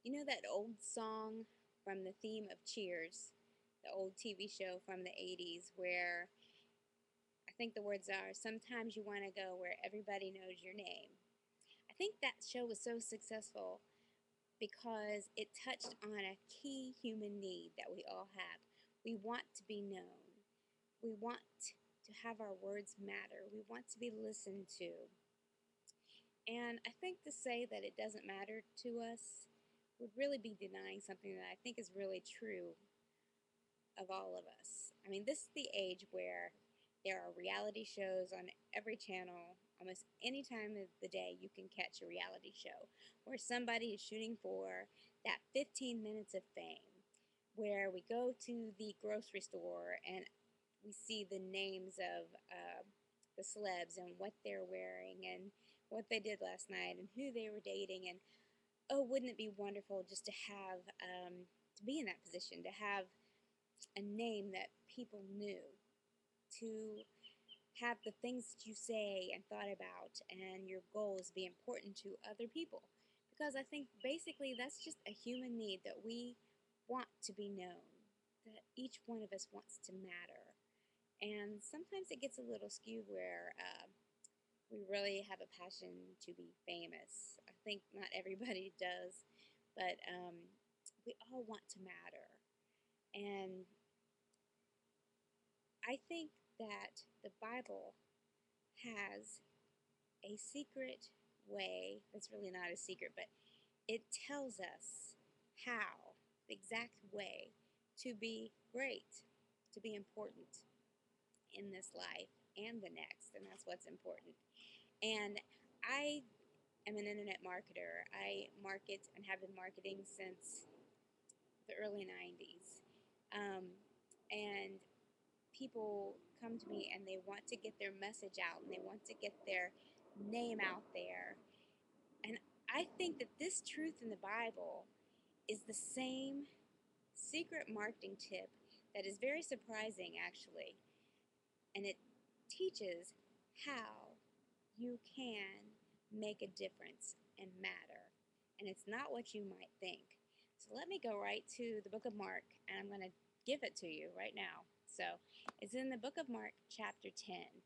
You know that old song from the theme of Cheers, the old TV show from the 80s, where I think the words are, "Sometimes you want to go where everybody knows your name." I think that show was so successful because it touched on a key human need that we all have. We want to be known. We want to have our words matter. We want to be listened to. And I think to say that it doesn't matter to us would really be denying something that I think is really true of all of us. I mean, this is the age where there are reality shows on every channel. Almost any time of the day, you can catch a reality show where somebody is shooting for that 15 minutes of fame, where we go to the grocery store and we see the names of the celebs and what they're wearing and what they did last night and who they were dating. And oh, wouldn't it be wonderful just to have, to be in that position, to have a name that people knew, to have the things that you say and thought about and your goals be important to other people. Because I think basically that's just a human need that we want to be known, that each one of us wants to matter. And sometimes it gets a little skewed where we really have a passion to be famous. I think not everybody does, but we all want to matter. And I think that the Bible has a secret way that's really not a secret, but it tells us how, the exact way to be great, to be important in this life and the next, and that's what's important. And I am an internet marketer. I market and have been marketing since the early 90s. And people come to me and they want to get their message out and they want to get their name out there. And I think that this truth in the Bible is the same secret marketing tip that is very surprising, actually. And it teaches how you can make a difference and matter. And it's not what you might think. So let me go right to the book of Mark, and I'm going to give it to you right now. So it's in the book of Mark, chapter 10.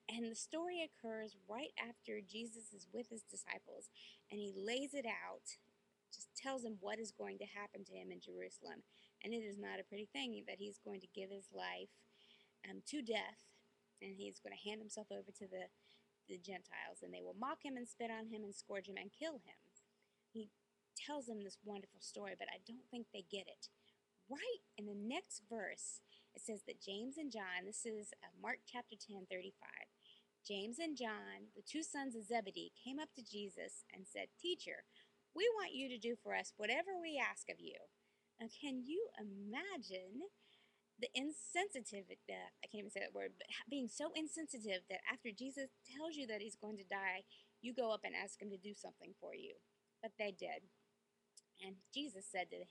And the story occurs right after Jesus is with his disciples, and he lays it out, just tells them what is going to happen to him in Jerusalem. And it is not a pretty thing that he's going to give his life to death, and he's going to hand himself over to the Gentiles, and they will mock him and spit on him and scourge him and kill him. He tells them this wonderful story, but I don't think they get it. Right in the next verse, it says that James and John, this is Mark chapter 10, 35. James and John, the two sons of Zebedee, came up to Jesus and said, "Teacher, we want you to do for us whatever we ask of you." Now, can you imagine the insensitive, I can't even say that word, but being so insensitive that after Jesus tells you that he's going to die, you go up and ask him to do something for you? But they did. And Jesus said to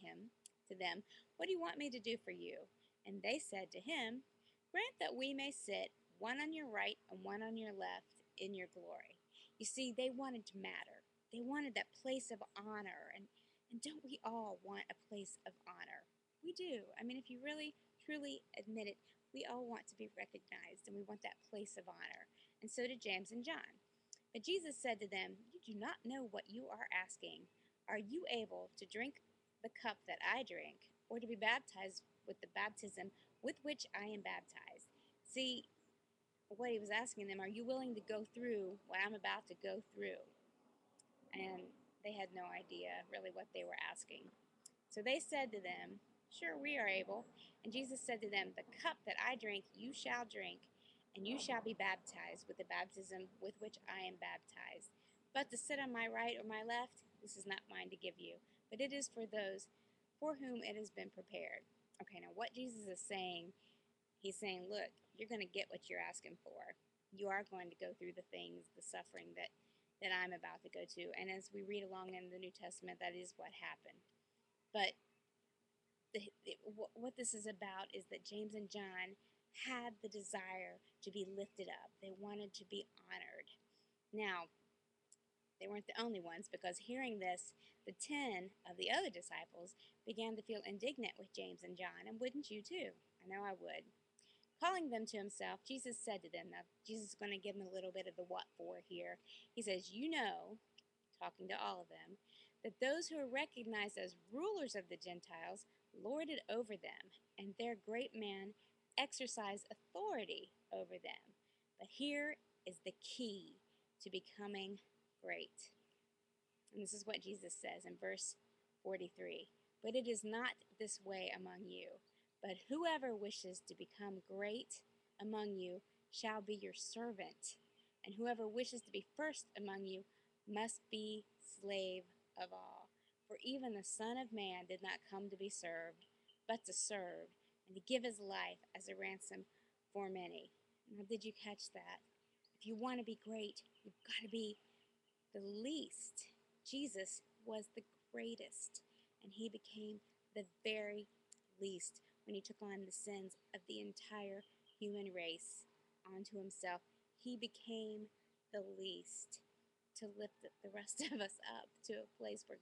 them, "What do you want me to do for you?" And they said to him, "Grant that we may sit, one on your right and one on your left, in your glory." You see, they wanted to matter. They wanted that place of honor. And don't we all want a place of honor? We do. I mean, if you really, truly admit it, we all want to be recognized and we want that place of honor. And so did James and John. But Jesus said to them, "You do not know what you are asking. Are you able to drink the cup that I drink, or to be baptized with the baptism with which I am baptized?" See, what he was asking them, are you willing to go through what I'm about to go through? And they had no idea really what they were asking. So they said to them, "Sure, we are able." And Jesus said to them, "The cup that I drink, you shall drink, and you shall be baptized with the baptism with which I am baptized. But to sit on my right or my left, this is not mine to give you, but it is for those for whom it has been prepared." Okay, now what Jesus is saying, he's saying, look, you're going to get what you're asking for. You are going to go through the things, the suffering that I'm about to go to. And as we read along in the New Testament, that is what happened. But what this is about is that James and John had the desire to be lifted up. They wanted to be honored. Now, They weren't the only ones, because hearing this, the 10 of the other disciples began to feel indignant with James and John, and wouldn't you too? I know I would. Calling them to himself, Jesus said to them, now Jesus is going to give them a little bit of the what for here. He says, you know, talking to all of them, that those who are recognized as rulers of the Gentiles lord it over them, and their great men exercise authority over them. But here is the key to becoming great. And this is what Jesus says in verse 43. But it is not this way among you. But whoever wishes to become great among you shall be your servant. And whoever wishes to be first among you must be slave of all. For even the Son of Man did not come to be served, but to serve, and to give his life as a ransom for many. Now, did you catch that? If you want to be great, you've got to be the least. Jesus was the greatest, and he became the very least when he took on the sins of the entire human race onto himself. He became the least to lift the rest of us up to a place where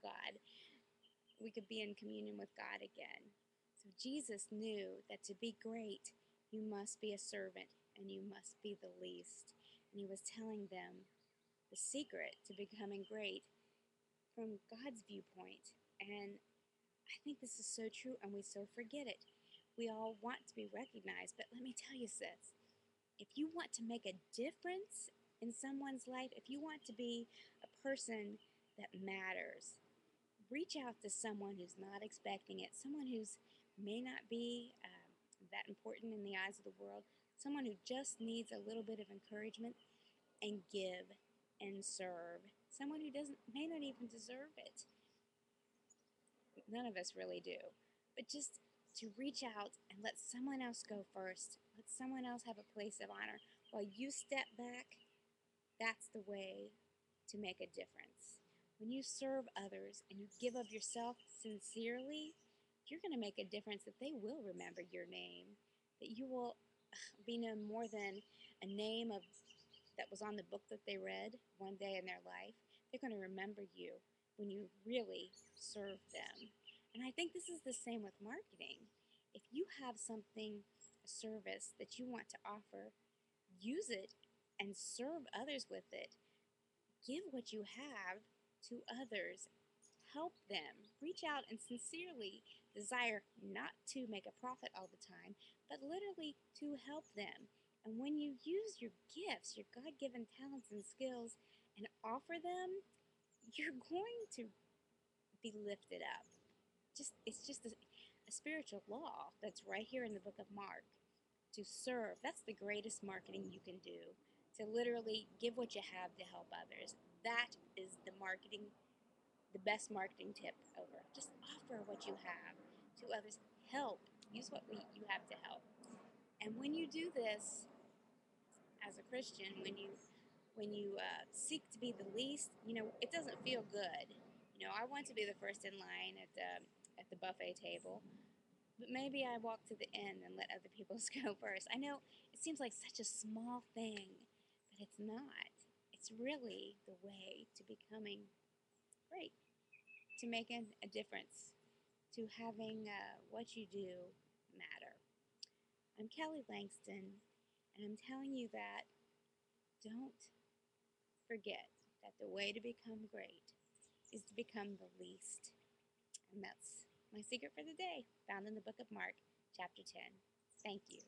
we could be in communion with God again. So Jesus knew that to be great, you must be a servant and you must be the least. And he was telling them the secret to becoming great from God's viewpoint. And I think this is so true, and we so forget it. We all want to be recognized, but let me tell you, sis, if you want to make a difference in someone's life, if you want to be a person that matters, reach out to someone who's not expecting it, someone who's may not be that important in the eyes of the world, someone who just needs a little bit of encouragement, and give and serve. Someone who may not even deserve it. None of us really do. But just to reach out and let someone else go first, let someone else have a place of honor while you step back, that's the way to make a difference. When you serve others and you give of yourself sincerely, you're going to make a difference that they will remember your name, that you will be no more than a name that was on the book that they read one day in their life. They're going to remember you when you really serve them. And I think this is the same with marketing. If you have something, a service that you want to offer, use it and serve others with it. Give what you have to others. Help them. Reach out and sincerely desire not to make a profit all the time, but literally to help them. And when you use your gifts, your God-given talents and skills, and offer them, you're going to be lifted up. It's just a spiritual law that's right here in the book of Mark. To serve, that's the greatest marketing you can do. To literally give what you have to help others. That is the best marketing tip ever. Just offer what you have to others. Help. Use what you have to help. And when you do this, as a Christian, when you seek to be the least, it doesn't feel good. I want to be the first in line at the buffet table, but maybe I walk to the end and let other people go first. I know it seems like such a small thing, but it's not. It's really the way to becoming great, to making a difference, to having what you do matter. I'm Kelly Langston, and I'm telling you that don't forget that the way to become great is to become the least. And that's my secret for the day, found in the book of Mark, chapter 10. Thank you.